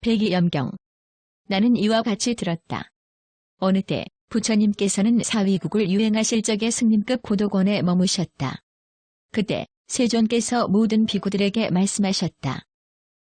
백이염경. 나는 이와 같이 들었다. 어느 때 부처님께서는 사위국을 유행하실 적에 승림급 고도권에 머무셨다. 그때 세존께서 모든 비구들에게 말씀하셨다.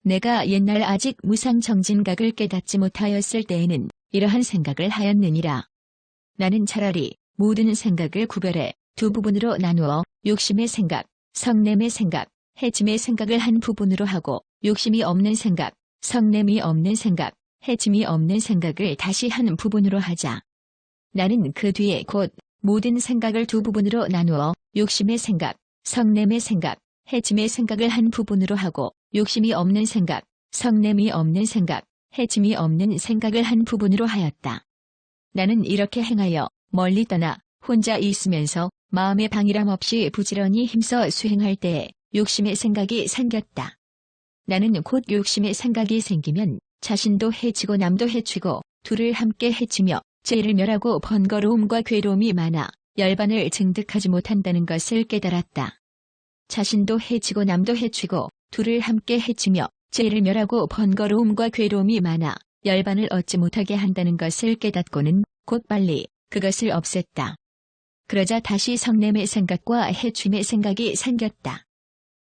내가 옛날 아직 무상정진각을 깨닫지 못하였을 때에는 이러한 생각을 하였느니라. 나는 차라리 모든 생각을 구별해 두 부분으로 나누어 욕심의 생각, 성냄의 생각, 해짐의 생각을 한 부분으로 하고 욕심이 없는 생각, 성냄이 없는 생각, 해짐이 없는 생각을 다시 한 부분으로 하자. 나는 그 뒤에 곧 모든 생각을 두 부분으로 나누어 욕심의 생각, 성냄의 생각, 해짐의 생각을 한 부분으로 하고 욕심이 없는 생각, 성냄이 없는 생각, 해짐이 없는 생각을 한 부분으로 하였다. 나는 이렇게 행하여 멀리 떠나 혼자 있으면서 마음의 방해람 없이 부지런히 힘써 수행할 때에 욕심의 생각이 생겼다. 나는 곧 욕심의 생각이 생기면 자신도 해치고 남도 해치고 둘을 함께 해치며 죄를 멸하고 번거로움과 괴로움이 많아 열반을 증득하지 못한다는 것을 깨달았다. 자신도 해치고 남도 해치고 둘을 함께 해치며 죄를 멸하고 번거로움과 괴로움이 많아 열반을 얻지 못하게 한다는 것을 깨닫고는 곧 빨리 그것을 없앴다. 그러자 다시 성냄의 생각과 해침의 생각이 생겼다.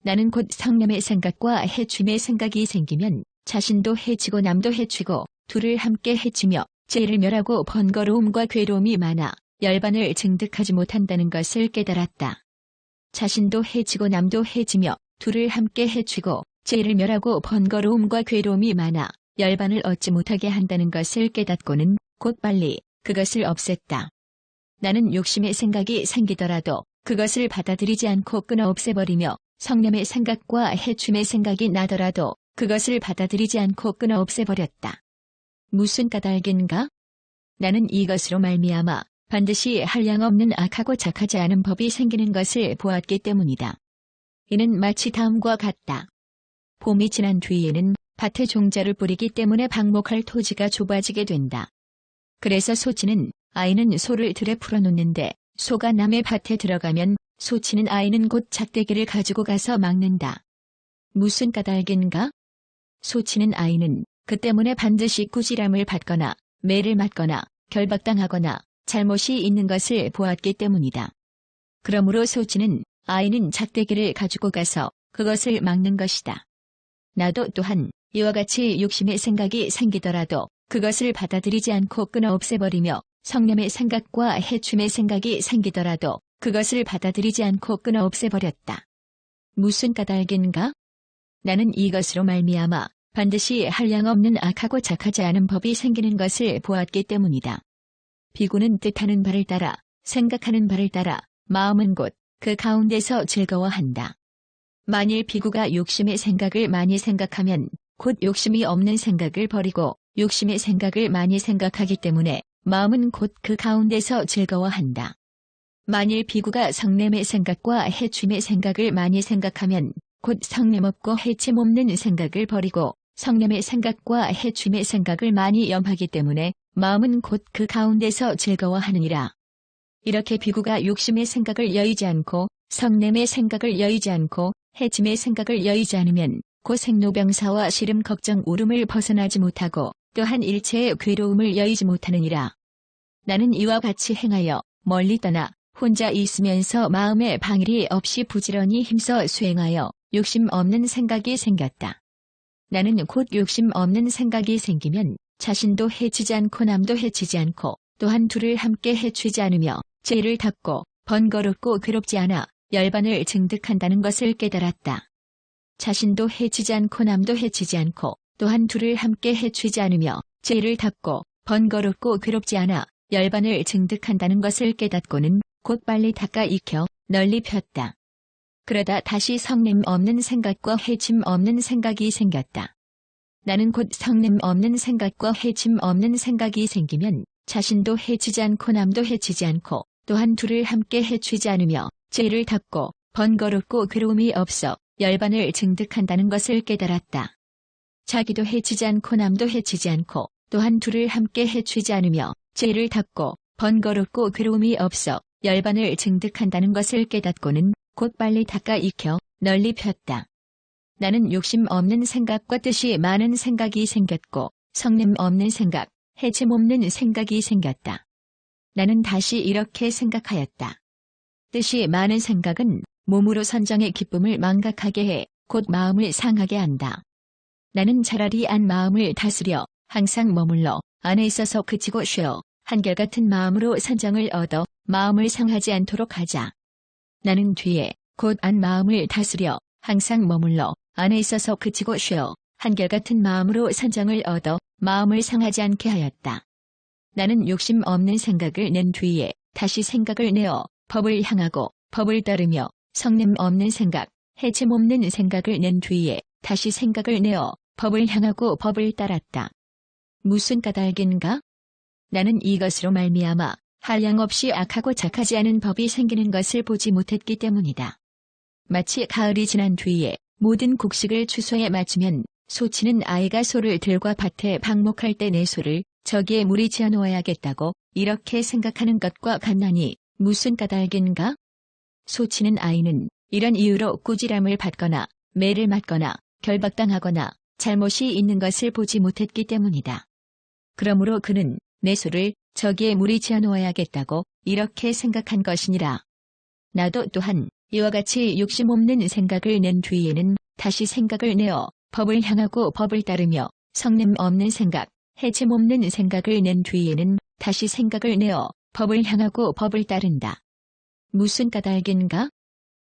나는 곧 성냄의 생각과 해침의 생각이 생기면 자신도 해치고 남도 해치고 둘을 함께 해치며 죄를 멸하고 번거로움과 괴로움이 많아 열반을 증득하지 못한다는 것을 깨달았다. 자신도 해치고 남도 해치며 둘을 함께 해치고 죄를 멸하고 번거로움과 괴로움이 많아 열반을 얻지 못하게 한다는 것을 깨닫고는 곧 빨리 그것을 없앴다. 나는 욕심의 생각이 생기더라도 그것을 받아들이지 않고 끊어 없애버리며 성냄의 생각과 해침의 생각이 나더라도 그것을 받아들이지 않고 끊어 없애버렸다. 무슨 까닭인가? 나는 이것으로 말미암아 반드시 한량없는 악하고 착하지 않은 법이 생기는 것을 보았기 때문이다. 이는 마치 다음과 같다. 봄이 지난 뒤에는 밭에 종자를 뿌리기 때문에 방목할 토지가 좁아지게 된다. 그래서 소치는 아이는 소를 들에 풀어놓는데 소가 남의 밭에 들어가면 소치는 아이는 곧 작대기를 가지고 가서 막는다. 무슨 까닭인가? 소치는 아이는 그 때문에 반드시 꾸지람을 받거나 매를 맞거나 결박당하거나 잘못이 있는 것을 보았기 때문이다. 그러므로 소치는 아이는 작대기를 가지고 가서 그것을 막는 것이다. 나도 또한 이와 같이 욕심의 생각이 생기더라도 그것을 받아들이지 않고 끊어 없애버리며 성냄의 생각과 해침의 생각이 생기더라도 그것을 받아들이지 않고 끊어 없애버렸다. 무슨 까닭인가? 나는 이것으로 말미암아 반드시 한량없는 악하고 착하지 않은 법이 생기는 것을 보았기 때문이다. 비구는 뜻하는 바를 따라 생각하는 바를 따라 마음은 곧 그 가운데서 즐거워한다. 만일 비구가 욕심의 생각을 많이 생각하면 곧 욕심이 없는 생각을 버리고 욕심의 생각을 많이 생각하기 때문에 마음은 곧 그 가운데서 즐거워한다. 만일 비구가 성냄의 생각과 해침의 생각을 많이 생각하면 곧 성냄 없고 해침 없는 생각을 버리고 성냄의 생각과 해침의 생각을 많이 염하기 때문에 마음은 곧 그 가운데서 즐거워하느니라. 이렇게 비구가 욕심의 생각을 여의지 않고 성냄의 생각을 여의지 않고 해침의 생각을 여의지 않으면 곧 생로병사와 시름 걱정 울음을 벗어나지 못하고 또한 일체의 괴로움을 여의지 못하느니라. 나는 이와 같이 행하여 멀리 떠나 혼자 있으면서 마음의 방일이 없이 부지런히 힘써 수행하여 욕심 없는 생각이 생겼다. 나는 곧 욕심 없는 생각이 생기면 자신도 해치지 않고 남도 해치지 않고 또한 둘을 함께 해치지 않으며 죄를 닦고 번거롭고 괴롭지 않아 열반을 증득한다는 것을 깨달았다. 자신도 해치지 않고 남도 해치지 않고 또한 둘을 함께 해치지 않으며 죄를 닦고 번거롭고 괴롭지 않아 열반을 증득한다는 것을 깨닫고는 곧 빨리 닦아 익혀 널리 폈다. 그러다 다시 성냄 없는 생각과 해침 없는 생각이 생겼다. 나는 곧 성냄 없는 생각과 해침 없는 생각이 생기면 자신도 해치지 않고 남도 해치지 않고 또한 둘을 함께 해치지 않으며 죄를 닦고 번거롭고 괴로움이 없어 열반을 증득한다는 것을 깨달았다. 자기도 해치지 않고 남도 해치지 않고 또한 둘을 함께 해치지 않으며 죄를 닦고 번거롭고 괴로움이 없어 열반을 증득한다는 것을 깨닫고는 곧 빨리 닦아 익혀 널리 폈다. 나는 욕심 없는 생각과 뜻이 많은 생각이 생겼고 성냄 없는 생각, 해침 없는 생각이 생겼다. 나는 다시 이렇게 생각하였다. 뜻이 많은 생각은 몸으로 선정의 기쁨을 망각하게 해 곧 마음을 상하게 한다. 나는 차라리 안 마음을 다스려 항상 머물러 안에 있어서 그치고 쉬어 한결같은 마음으로 선정을 얻어 마음을 상하지 않도록 하자. 나는 뒤에 곧 안 마음을 다스려 항상 머물러 안에 있어서 그치고 쉬어 한결같은 마음으로 선정을 얻어 마음을 상하지 않게 하였다. 나는 욕심 없는 생각을 낸 뒤에 다시 생각을 내어 법을 향하고 법을 따르며 성냄 없는 생각, 해침 없는 생각을 낸 뒤에 다시 생각을 내어 법을 향하고 법을 따랐다. 무슨 까닭인가? 나는 이것으로 말미암아 한량없이 악하고 착하지 않은 법이 생기는 것을 보지 못했기 때문이다. 마치 가을이 지난 뒤에 모든 곡식을 추수에 맞추면 소치는 아이가 소를 들과 밭에 방목할 때 내 소를 저기에 물이 지어 놓아야겠다고 이렇게 생각하는 것과 같나니 무슨 까닭인가? 소치는 아이는 이런 이유로 꾸지람을 받거나 매를 맞거나 결박당하거나 잘못이 있는 것을 보지 못했기 때문이다. 그러므로 그는 내 소를 저기에 물이 지어 놓아야겠다고 이렇게 생각한 것이니라. 나도 또한 이와 같이 욕심 없는 생각을 낸 뒤에는 다시 생각을 내어 법을 향하고 법을 따르며 성냄 없는 생각, 해침 없는 생각을 낸 뒤에는 다시 생각을 내어 법을 향하고 법을 따른다. 무슨 까닭인가?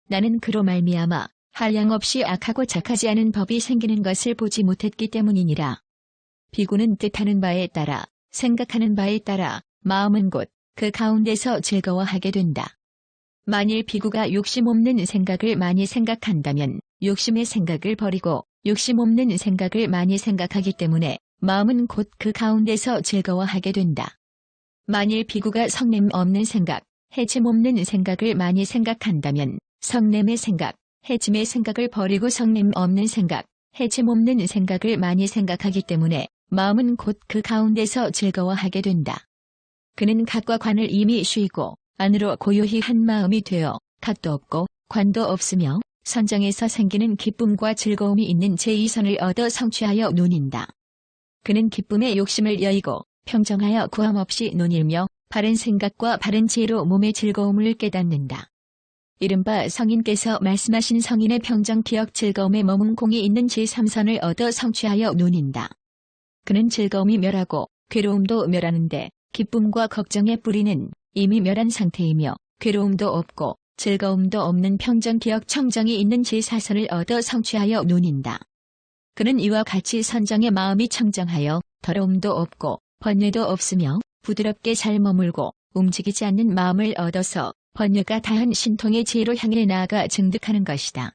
나는 그로 말미암아 한량없이 악하고 착하지 않은 법이 생기는 것을 보지 못했기 때문이니라. 비구는 뜻하는 바에 따라 생각하는 바에 따라 마음은 곧 그 가운데서 즐거워하게 된다. 만일 비구가 욕심 없는 생각을 많이 생각한다면 욕심의 생각을 버리고 욕심 없는 생각을 많이 생각하기 때문에 마음은 곧 그 가운데서 즐거워하게 된다. 만일 비구가 성냄 없는 생각, 해침 없는 생각을 많이 생각한다면 성냄의 생각, 해침의 생각을 버리고 성냄 없는 생각, 해침 없는 생각을 많이 생각하기 때문에 마음은 곧 그 가운데서 즐거워하게 된다. 그는 각과 관을 이미 쉬고 안으로 고요히 한 마음이 되어 각도 없고 관도 없으며 선정에서 생기는 기쁨과 즐거움이 있는 제2선을 얻어 성취하여 논인다. 그는 기쁨의 욕심을 여의고 평정하여 구함없이 논일며 바른 생각과 바른 지혜로 몸의 즐거움을 깨닫는다. 이른바 성인께서 말씀하신 성인의 평정 기억 즐거움에 머문 공이 있는 제3선을 얻어 성취하여 논인다. 그는 즐거움이 멸하고 괴로움도 멸하는데 기쁨과 걱정의 뿌리는 이미 멸한 상태이며 괴로움도 없고 즐거움도 없는 평정 기억 청정이 있는 제4선을 얻어 성취하여 논인다. 그는 이와 같이 선정의 마음이 청정하여 더러움도 없고 번뇌도 없으며 부드럽게 잘 머물고 움직이지 않는 마음을 얻어서 번뇌가 다한 신통의 지혜로 향해 나아가 증득하는 것이다.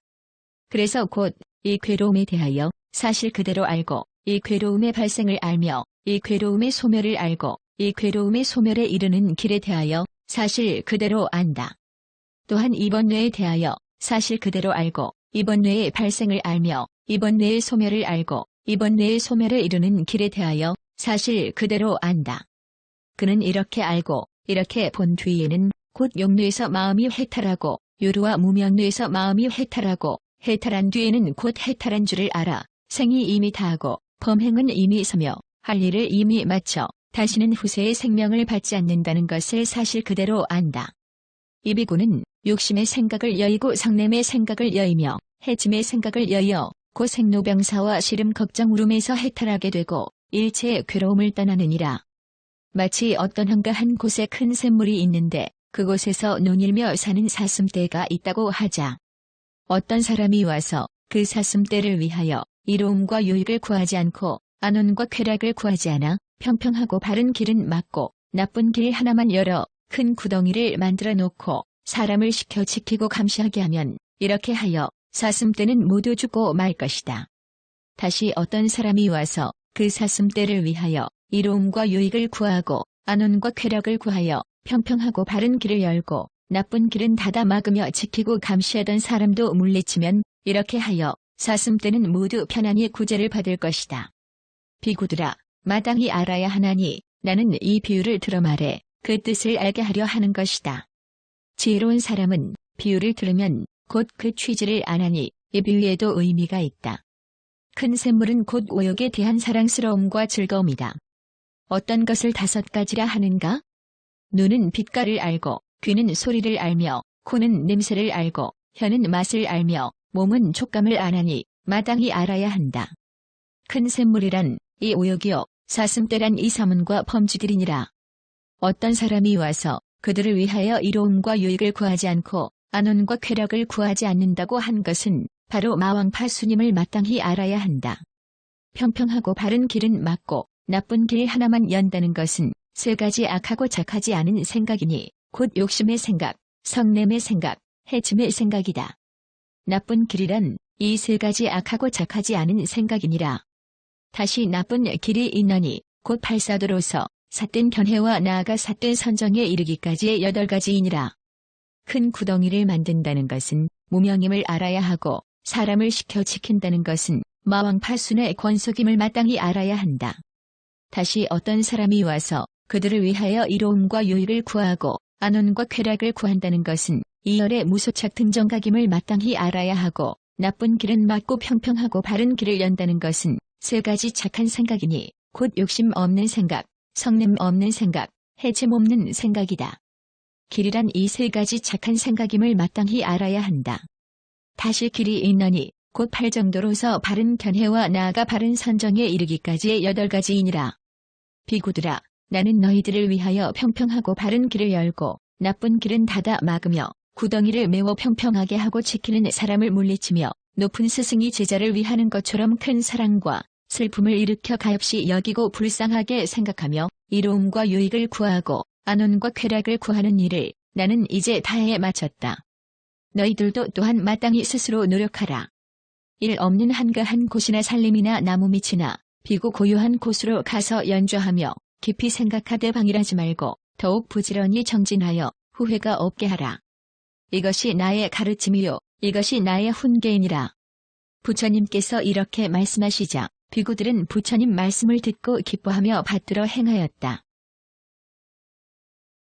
그래서 곧 이 괴로움에 대하여 사실 그대로 알고 이 괴로움의 발생을 알며 이 괴로움의 소멸을 알고 이 괴로움의 소멸에 이르는 길에 대하여 사실 그대로 안다. 또한 이번 뇌에 대하여 사실 그대로 알고 이번 뇌의 발생을 알며 이번 뇌의 소멸을 알고 이번 뇌의 소멸에 이르는 길에 대하여 사실 그대로 안다. 그는 이렇게 알고 이렇게 본 뒤에는 곧 용뇌에서 마음이 해탈하고 요루와 무명뇌에서 마음이 해탈하고 해탈한 뒤에는 곧 해탈한 줄을 알아 생이 이미 다하고 범행은 이미 서며 할 일을 이미 마쳐 다시는 후세의 생명을 받지 않는다는 것을 사실 그대로 안다. 이 비구는 욕심의 생각을 여의고 성냄의 생각을 여의며 해침의 생각을 여의어 곧 생로병사와 시름 걱정 울음에서 해탈하게 되고 일체의 괴로움을 떠나느니라. 마치 어떤 한가한 곳에 큰 샘물이 있는데 그곳에서 논일며 사는 사슴떼가 있다고 하자. 어떤 사람이 와서 그 사슴떼를 위하여 이로움과 유익을 구하지 않고 안온과 쾌락을 구하지 않아 평평하고 바른 길은 막고 나쁜 길 하나만 열어 큰 구덩이를 만들어 놓고 사람을 시켜 지키고 감시하게 하면 이렇게 하여 사슴떼는 모두 죽고 말 것이다. 다시 어떤 사람이 와서 그 사슴떼를 위하여 이로움과 유익을 구하고 안온과 쾌락을 구하여 평평하고 바른 길을 열고 나쁜 길은 닫아 막으며 지키고 감시하던 사람도 물리치면 이렇게 하여 사슴떼는 모두 편안히 구제를 받을 것이다. 비구들아, 마땅히 알아야 하나니 나는 이 비유를 들어 말해 그 뜻을 알게 하려 하는 것이다. 지혜로운 사람은 비유를 들으면 곧 그 취지를 아나니 이 비유에도 의미가 있다. 큰 샘물은 곧 오욕에 대한 사랑스러움과 즐거움이다. 어떤 것을 5가지라 하는가? 눈은 빛깔을 알고, 귀는 소리를 알며, 코는 냄새를 알고, 혀는 맛을 알며, 몸은 촉감을 아나니 마땅히 알아야 한다. 큰 샘물이란 이 오욕이요 사슴떼란 이 사문과 범주들이니라. 어떤 사람이 와서 그들을 위하여 이로움과 유익을 구하지 않고 안온과 쾌락을 구하지 않는다고 한 것은 바로 마왕파 수님을 마땅히 알아야 한다. 평평하고 바른 길은 맞고 나쁜 길 하나만 연다는 것은 3가지 악하고 착하지 않은 생각이니 곧 욕심의 생각, 성냄의 생각, 해침의 생각이다. 나쁜 길이란 이 3가지 악하고 착하지 않은 생각이니라. 다시 나쁜 길이 있나니 곧 발사도로서 삿된 견해와 나아가 삿된 선정에 이르기까지의 8가지이니라. 큰 구덩이를 만든다는 것은 무명임을 알아야 하고 사람을 시켜 지킨다는 것은 마왕파순의 권속임을 마땅히 알아야 한다. 다시 어떤 사람이 와서 그들을 위하여 이로움과 유익을 구하고 안온과 쾌락을 구한다는 것은 이열의 무소착 등정각임을 마땅히 알아야 하고 나쁜 길은 맞고 평평하고 바른 길을 연다는 것은 3가지 착한 생각이니 곧 욕심 없는 생각, 성냄 없는 생각, 해침 없는 생각이다. 길이란 이 3가지 착한 생각임을 마땅히 알아야 한다. 다시 길이 있나니 곧 팔 정도로서 바른 견해와 나아가 바른 선정에 이르기까지의 8가지이니라. 비구들아, 나는 너희들을 위하여 평평하고 바른 길을 열고 나쁜 길은 닫아 막으며 구덩이를 메워 평평하게 하고 지키는 사람을 물리치며 높은 스승이 제자를 위하는 것처럼 큰 사랑과 슬픔을 일으켜 가엾이 여기고 불쌍하게 생각하며 이로움과 유익을 구하고 안온과 쾌락을 구하는 일을 나는 이제 다해 마쳤다. 너희들도 또한 마땅히 스스로 노력하라. 일 없는 한가한 곳이나 산림이나 나무밑이나 비고 고요한 곳으로 가서 연주하며 깊이 생각하되 방일하지 말고 더욱 부지런히 정진하여 후회가 없게 하라. 이것이 나의 가르침이요 이것이 나의 훈계이니라. 부처님께서 이렇게 말씀하시자 비구들은 부처님 말씀을 듣고 기뻐하며 받들어 행하였다.